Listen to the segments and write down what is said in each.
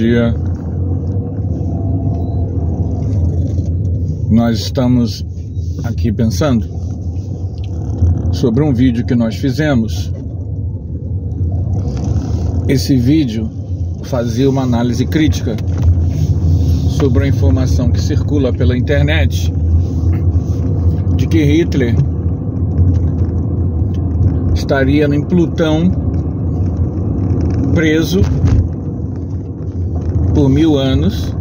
dia. Nós estamos aqui pensando sobre um vídeo que nós fizemos. Esse vídeo fazia uma análise crítica sobre a informação que circula pela internet de que Hitler estaria em Plutão preso por 1000 anos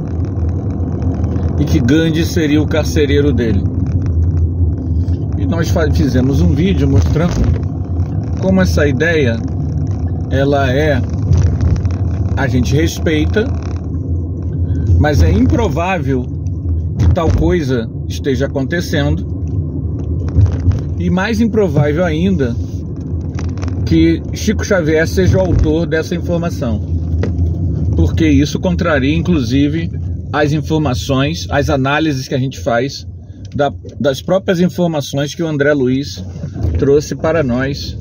e que Gandhi seria o carcereiro dele. E nós fizemos um vídeo mostrando como essa ideia, a gente respeita, mas é improvável que tal coisa esteja acontecendo, e mais improvável ainda que Chico Xavier seja o autor dessa informação, porque isso contraria inclusive as informações, as análises que a gente faz das próprias informações que o André Luiz trouxe para nós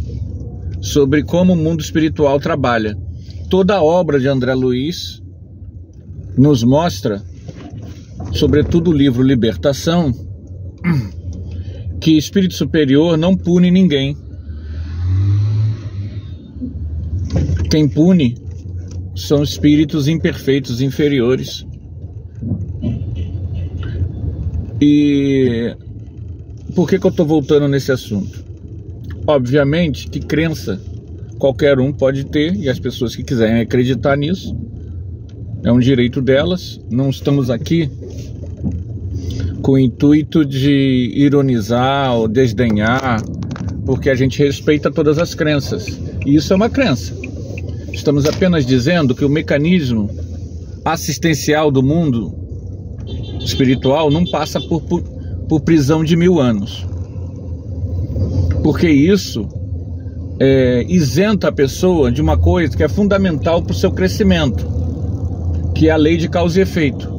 sobre como o mundo espiritual trabalha. Toda a obra de André Luiz nos mostra, sobretudo o livro Libertação, que espírito superior não pune ninguém. Quem pune são espíritos imperfeitos, inferiores. E por que eu estou voltando nesse assunto? Obviamente que crença qualquer um pode ter, e as pessoas que quiserem acreditar nisso, é um direito delas. Não estamos aqui com o intuito de ironizar ou desdenhar, porque a gente respeita todas as crenças, e isso é uma crença. Estamos apenas dizendo que o mecanismo assistencial do mundo espiritual não passa por prisão de 1000 anos, porque isso isenta a pessoa de uma coisa que é fundamental para o seu crescimento, que é a lei de causa e efeito.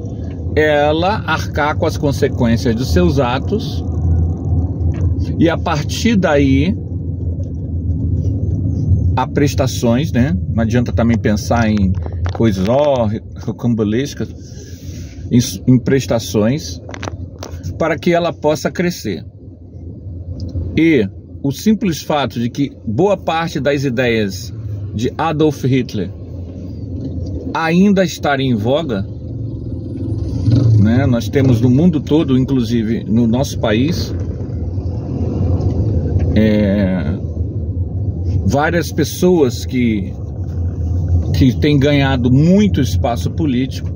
Ela arcar com as consequências dos seus atos, e a partir daí há prestações, né? Não adianta também pensar em coisas rocambolescas, em prestações para que ela possa crescer. E o simples fato de que boa parte das ideias de Adolf Hitler ainda estarem em voga, né? Nós temos no mundo todo, inclusive no nosso país, várias pessoas que têm ganhado muito espaço político,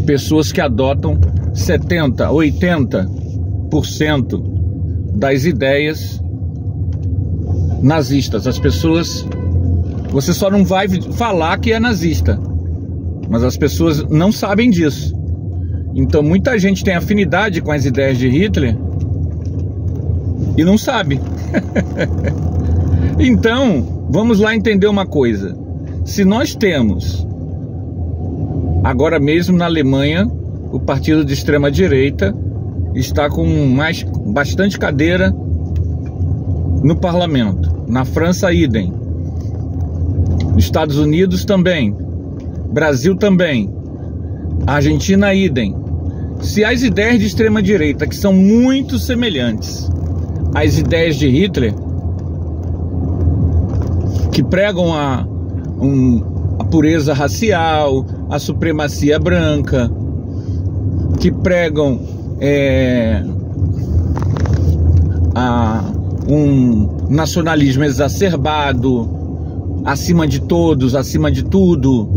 pessoas que adotam 70%, 80% das ideias nazistas. As pessoas, você só não vai falar que é nazista, mas as pessoas não sabem disso. Então muita gente tem afinidade com as ideias de Hitler e não sabe. Então, vamos lá entender uma coisa. Se nós temos, agora mesmo na Alemanha, o partido de extrema direita está com bastante cadeira no parlamento. Na França, idem. Nos Estados Unidos também. Brasil também. Argentina, idem. Se as ideias de extrema direita, que são muito semelhantes às ideias de Hitler, que pregam a pureza racial, a supremacia branca, que pregam um nacionalismo exacerbado, acima de todos, acima de tudo,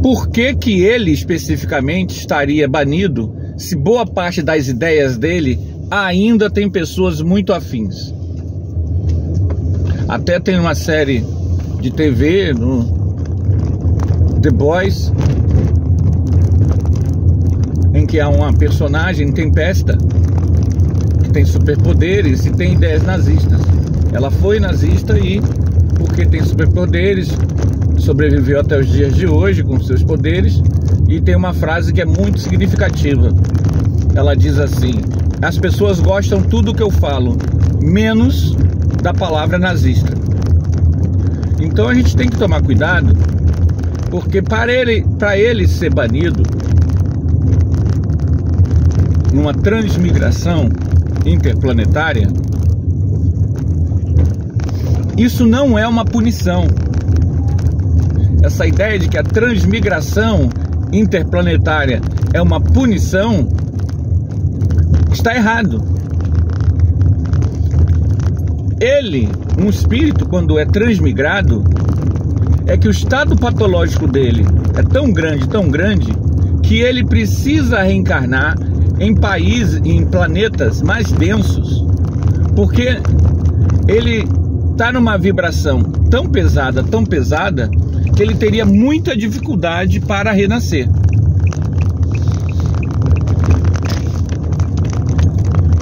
por que ele especificamente estaria banido se boa parte das ideias dele ainda tem pessoas muito afins? Até tem uma série de TV, no The Boys, em que há uma personagem, Tempesta, que tem superpoderes e tem ideias nazistas. Ela foi nazista e, porque tem superpoderes, sobreviveu até os dias de hoje com seus poderes. E tem uma frase que é muito significativa. Ela diz assim: as pessoas gostam tudo que eu falo, menos da palavra nazista. Então a gente tem que tomar cuidado, porque para ele ser banido numa transmigração interplanetária, isso não é uma punição. Essa ideia de que a transmigração interplanetária é uma punição está errado. Ele, um espírito, quando é transmigrado, é que o estado patológico dele é tão grande, que ele precisa reencarnar em países, em planetas mais densos, porque ele está numa vibração tão pesada, que ele teria muita dificuldade para renascer.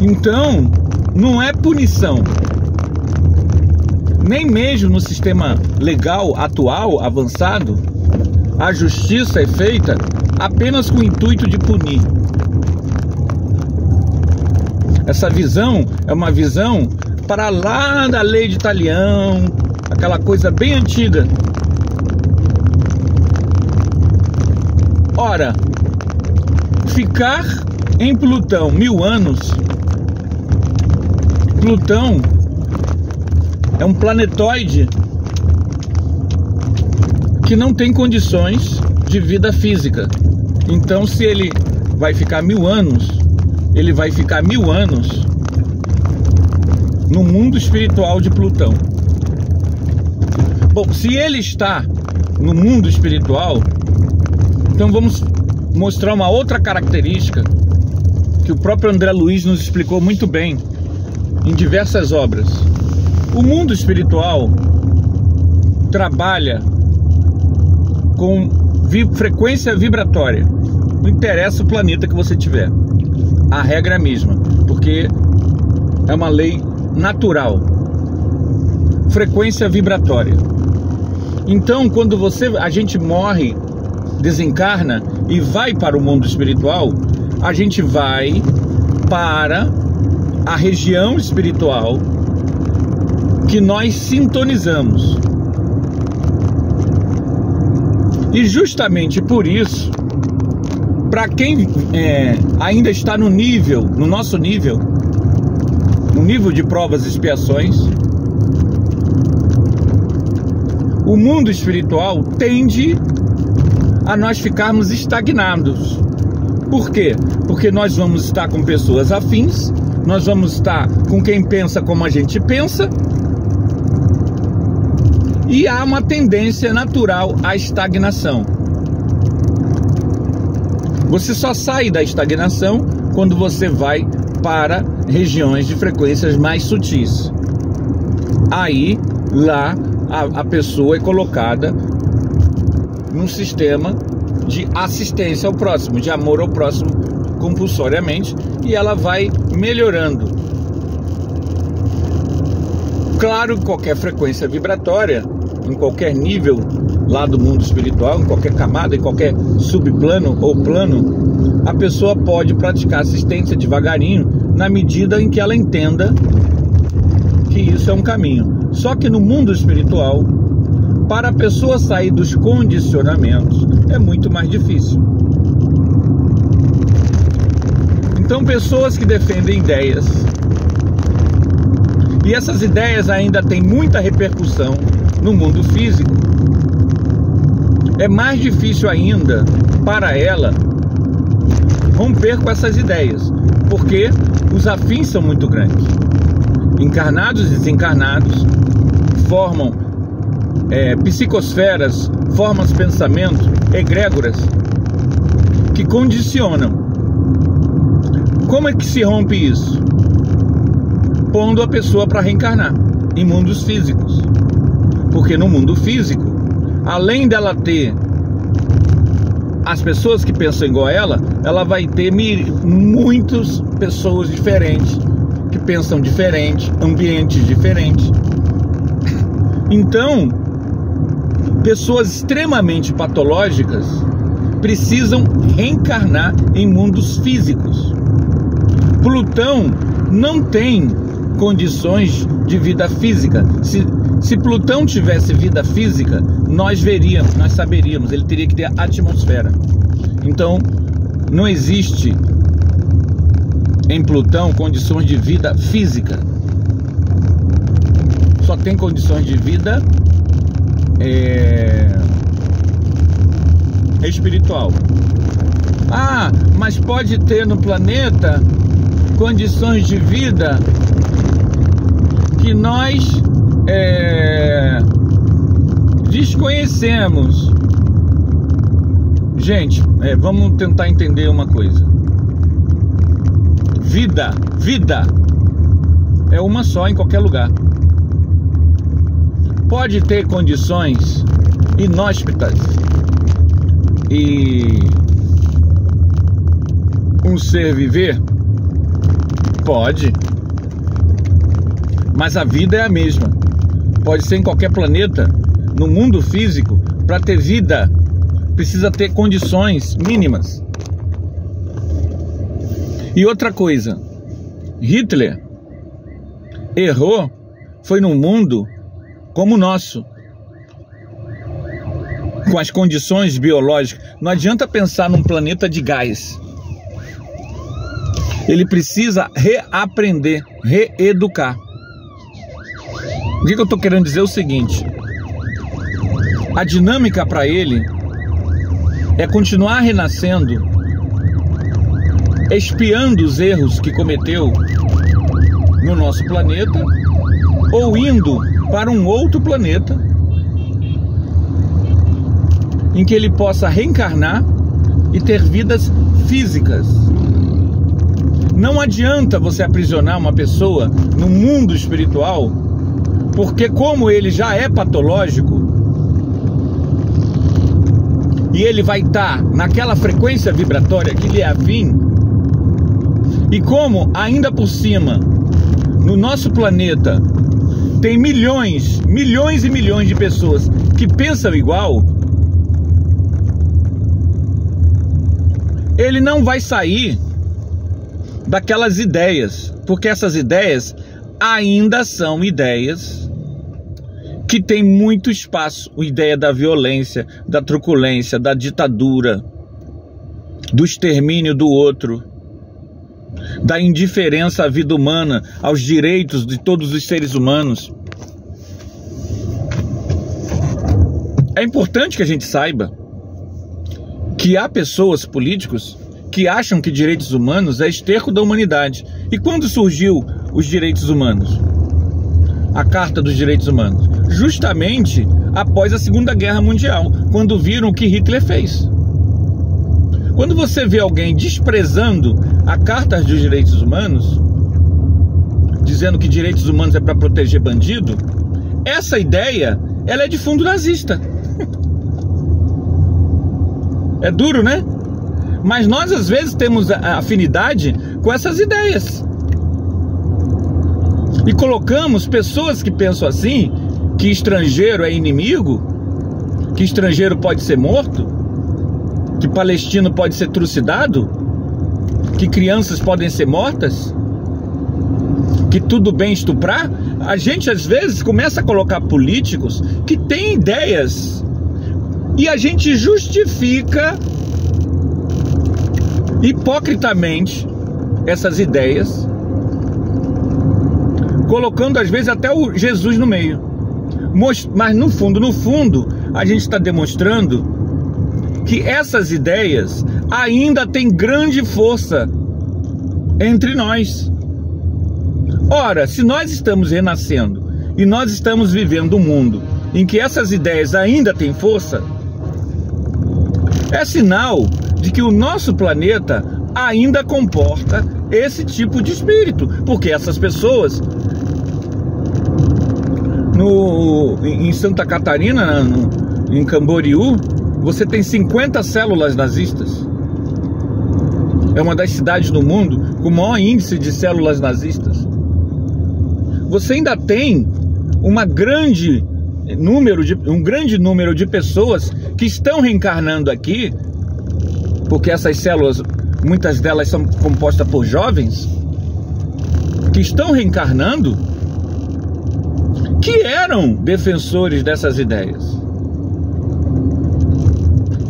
Então, não é punição. Nem mesmo no sistema legal atual, avançado, a justiça é feita apenas com o intuito de punir. Essa visão é uma visão para lá da lei de Talião, aquela coisa bem antiga. Ora, ficar em Plutão 1000 anos, Plutão é um planetoide que não tem condições de vida física. Então, se ele vai ficar 1000 anos, ele vai ficar 1000 anos no mundo espiritual de Plutão. Bom, se ele está no mundo espiritual, então vamos mostrar uma outra característica que o próprio André Luiz nos explicou muito bem em diversas obras. O mundo espiritual trabalha com frequência vibratória. Não interessa o planeta que você tiver, a regra é a mesma, porque é uma lei natural. Frequência vibratória. Então, quando a gente morre, desencarna e vai para o mundo espiritual, a gente vai para a região espiritual que nós sintonizamos. E justamente por isso, para quem ainda está no nosso nível, no nível de provas e expiações, o mundo espiritual tende a nós ficarmos estagnados. Por quê? Porque nós vamos estar com pessoas afins, nós vamos estar com quem pensa como a gente pensa, e há uma tendência natural à estagnação. Você só sai da estagnação quando você vai para regiões de frequências mais sutis. Aí, lá, a pessoa é colocada num sistema de assistência ao próximo, de amor ao próximo compulsoriamente, e ela vai melhorando. Claro que qualquer frequência vibratória, em qualquer nível lá do mundo espiritual, em qualquer camada, em qualquer subplano ou plano, a pessoa pode praticar assistência devagarinho, na medida em que ela entenda que isso é um caminho. Só que no mundo espiritual, para a pessoa sair dos condicionamentos, é muito mais difícil. Então, pessoas que defendem ideias, e essas ideias ainda têm muita repercussão no mundo físico, é mais difícil ainda para ela romper com essas ideias, porque os afins são muito grandes. Encarnados e desencarnados formam psicosferas, formas de pensamento, egrégoras, que condicionam. Como é que se rompe isso? Pondo a pessoa para reencarnar em mundos físicos. Porque no mundo físico, além dela ter as pessoas que pensam igual a ela vai ter muitas pessoas diferentes, que pensam diferente, ambientes diferentes. Então, pessoas extremamente patológicas precisam reencarnar em mundos físicos. Plutão não tem condições de vida física. Se Plutão tivesse vida física, nós veríamos, nós saberíamos, ele teria que ter atmosfera. Então, não existe em Plutão condições de vida física. Só tem condições de vida espiritual. Ah, mas pode ter no planeta condições de vida que nós desconhecemos. Gente, vamos tentar entender uma coisa. Vida é uma só em qualquer lugar. Pode ter condições inóspitas e um ser viver? Pode. Mas a vida é a mesma. Pode ser em qualquer planeta. No mundo físico, para ter vida, precisa ter condições mínimas. E outra coisa, Hitler errou, foi num mundo como o nosso, com as condições biológicas. Não adianta pensar num planeta de gás. Ele precisa reaprender, reeducar. O que eu estou querendo dizer é o seguinte: a dinâmica para ele é continuar renascendo, expiando os erros que cometeu no nosso planeta, ou indo para um outro planeta em que ele possa reencarnar e ter vidas físicas. Não adianta você aprisionar uma pessoa no mundo espiritual, porque como ele já é patológico e ele vai estar naquela frequência vibratória que lhe é afim, e como ainda por cima no nosso planeta tem milhões e milhões de pessoas que pensam igual, ele não vai sair daquelas ideias, porque essas ideias ainda são ideias que têm muito espaço. A ideia da violência, da truculência, da ditadura, do extermínio do outro, da indiferença à vida humana, aos direitos de todos os seres humanos. É importante que a gente saiba que há pessoas, políticos, que acham que direitos humanos é esterco da humanidade. E quando surgiu os direitos humanos? A Carta dos Direitos Humanos? Justamente após a Segunda Guerra Mundial, quando viram o que Hitler fez. Quando você vê alguém desprezando a Carta dos Direitos Humanos, dizendo que direitos humanos é para proteger bandido, essa ideia, ela é de fundo nazista. É duro, né? Mas nós às vezes temos a afinidade com essas ideias. E colocamos pessoas que pensam assim, que estrangeiro é inimigo, que estrangeiro pode ser morto, que palestino pode ser trucidado, que crianças podem ser mortas, que tudo bem estuprar. A gente às vezes começa a colocar políticos que têm ideias e a gente justifica hipocritamente essas ideias, colocando às vezes até o Jesus no meio. Mas no fundo, a gente está demonstrando que essas ideias ainda têm grande força entre nós. Ora, se nós estamos renascendo e nós estamos vivendo um mundo em que essas ideias ainda têm força, é sinal de que o nosso planeta ainda comporta esse tipo de espírito, porque essas pessoas em Santa Catarina, em Camboriú, você tem 50 células nazistas. É uma das cidades do mundo com o maior índice de células nazistas. Você ainda tem um grande número de pessoas que estão reencarnando aqui, porque essas células, muitas delas são compostas por jovens, que que estão reencarnando que eram defensores dessas ideias.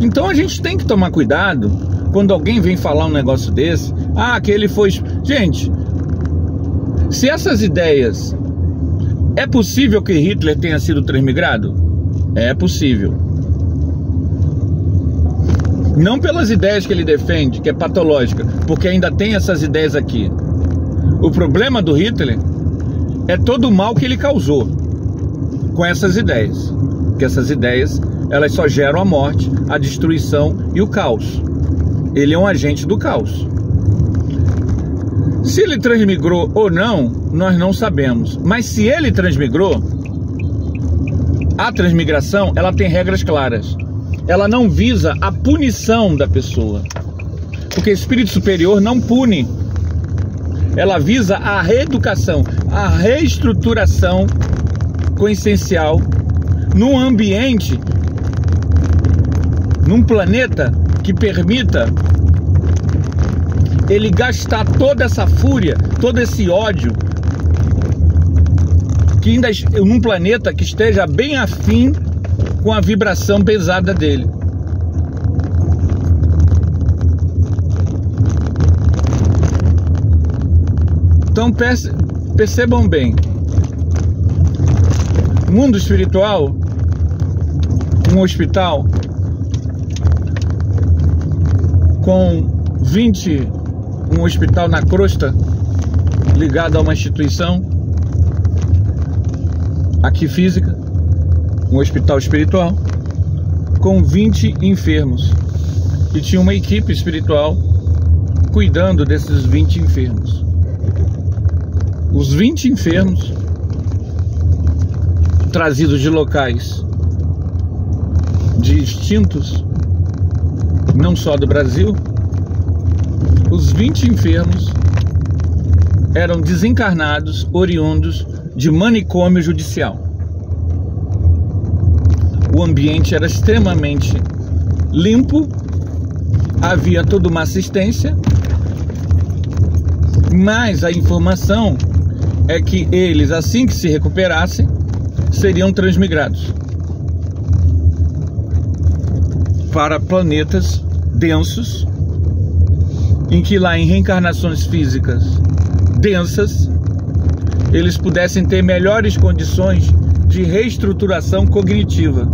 Então a gente tem que tomar cuidado quando alguém vem falar um negócio desse. Ah, que ele foi... Gente, se essas ideias... É possível que Hitler tenha sido transmigrado? É possível. Não pelas ideias que ele defende, que é patológica, porque ainda tem essas ideias aqui. O problema do Hitler é todo o mal que ele causou com essas ideias. Porque essas ideias, elas só geram a morte, a destruição e o caos. Ele é um agente do caos. Se ele transmigrou ou não, nós não sabemos. Mas se ele transmigrou, a transmigração, ela tem regras claras. Ela não visa a punição da pessoa. Porque o espírito superior não pune. Ela visa a reeducação, a reestruturação consciencial num ambiente, num planeta que permita ele gastar toda essa fúria, todo esse ódio, que ainda num planeta que esteja bem afim com a vibração pesada dele. Então percebam bem, mundo espiritual, um hospital com 20, um hospital na crosta ligado a uma instituição aqui física, um hospital espiritual com 20 enfermos, e tinha uma equipe espiritual cuidando desses 20 enfermos. Os 20 enfermos trazidos de locais distintos, não só do Brasil, os 20 enfermos eram desencarnados, oriundos de manicômio judicial. O ambiente era extremamente limpo, havia toda uma assistência, mas a informação é que eles, assim que se recuperassem, seriam transmigrados para planetas densos, em que lá em reencarnações físicas densas, eles pudessem ter melhores condições de reestruturação cognitiva.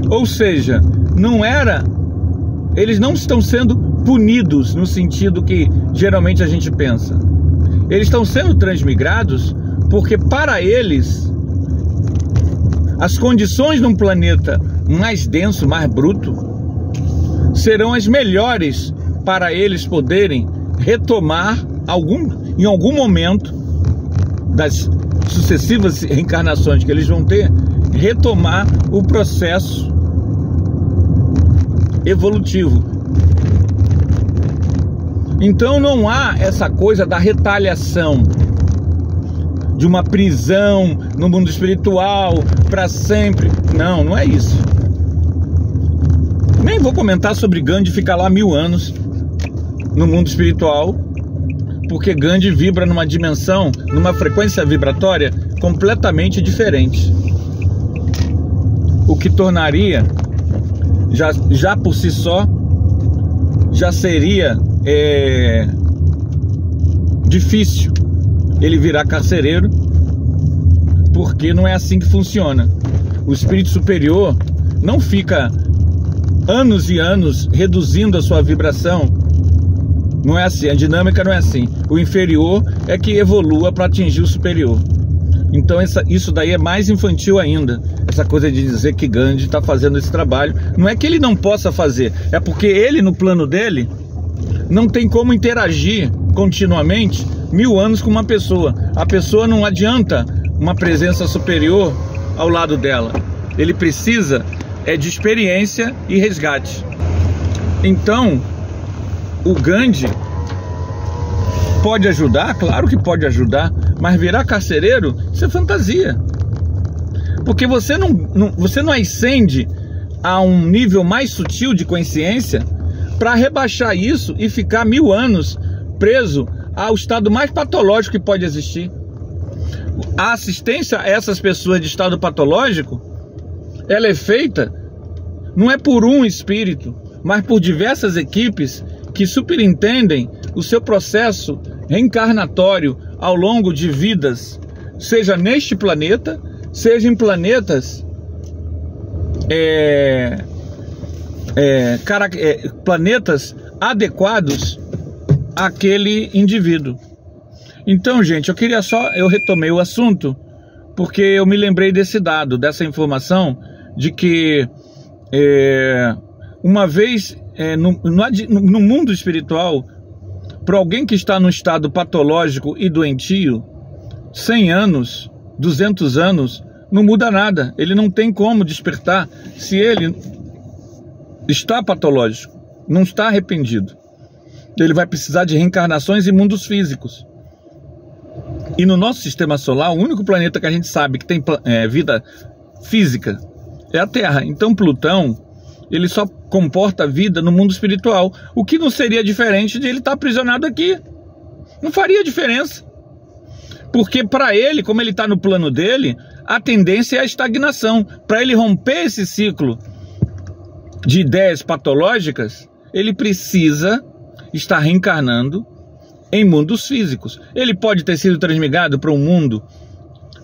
Ou seja, eles não estão sendo punidos no sentido que geralmente a gente pensa. Eles estão sendo transmigrados porque para eles as condições num planeta mais denso, mais bruto, serão as melhores para eles poderem retomar em algum momento das sucessivas reencarnações que eles vão ter, retomar o processo evolutivo. Então não há essa coisa da retaliação, de uma prisão no mundo espiritual para sempre. Não, não é isso. Nem vou comentar sobre Gandhi ficar lá 1000 anos no mundo espiritual, porque Gandhi vibra numa dimensão, numa frequência vibratória completamente diferente. O que tornaria, já por si só, já seria difícil ele virar carcereiro, porque não é assim que funciona. O espírito superior não fica anos e anos reduzindo a sua vibração. Não é assim, a dinâmica não é assim. O inferior é que evolua para atingir o superior. Então isso daí é mais infantil ainda. Essa coisa de dizer que Gandhi está fazendo esse trabalho. Não é que ele não possa fazer, é porque ele, no plano dele, não tem como interagir continuamente 1000 anos com uma pessoa. A pessoa não adianta uma presença superior ao lado dela. Ele precisa de experiência e resgate. Então, o Gandhi pode ajudar? Claro que pode ajudar, mas virar carcereiro, isso é fantasia. Porque você não ascende a um nível mais sutil de consciência para rebaixar isso e ficar 1000 anos preso ao estado mais patológico que pode existir. A assistência a essas pessoas de estado patológico, ela é feita, não é por um espírito, mas por diversas equipes que superintendem o seu processo reencarnatório ao longo de vidas, seja neste planeta, seja em planetas planetas adequados àquele indivíduo. Então, gente, eu retomei o assunto porque eu me lembrei desse dado, dessa informação de que uma vez no mundo espiritual, para alguém que está num estado patológico e doentio, 100 anos, 200 anos, não muda nada. Ele não tem como despertar se ele está patológico, não está arrependido. Ele vai precisar de reencarnações em mundos físicos. E no nosso sistema solar, o único planeta que a gente sabe que tem vida física é a Terra. Então Plutão, ele só comporta vida no mundo espiritual, o que não seria diferente de ele estar aprisionado aqui. Não faria diferença. Porque para ele, como ele está no plano dele, a tendência é a estagnação. Para ele romper esse ciclo de ideias patológicas, ele precisa estar reencarnando em mundos físicos. Ele pode ter sido transmigrado para um mundo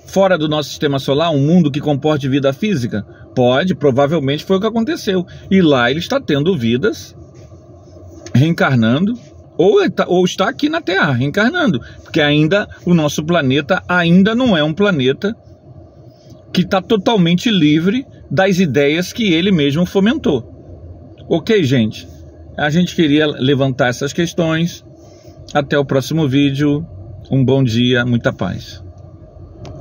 fora do nosso sistema solar, um mundo que comporte vida física? Pode, provavelmente foi o que aconteceu. E lá ele está tendo vidas, reencarnando, ou está aqui na Terra, reencarnando. Porque ainda o nosso planeta ainda não é um planeta que está totalmente livre das ideias que ele mesmo fomentou. Ok, gente? A gente queria levantar essas questões. Até o próximo vídeo. Um bom dia, muita paz.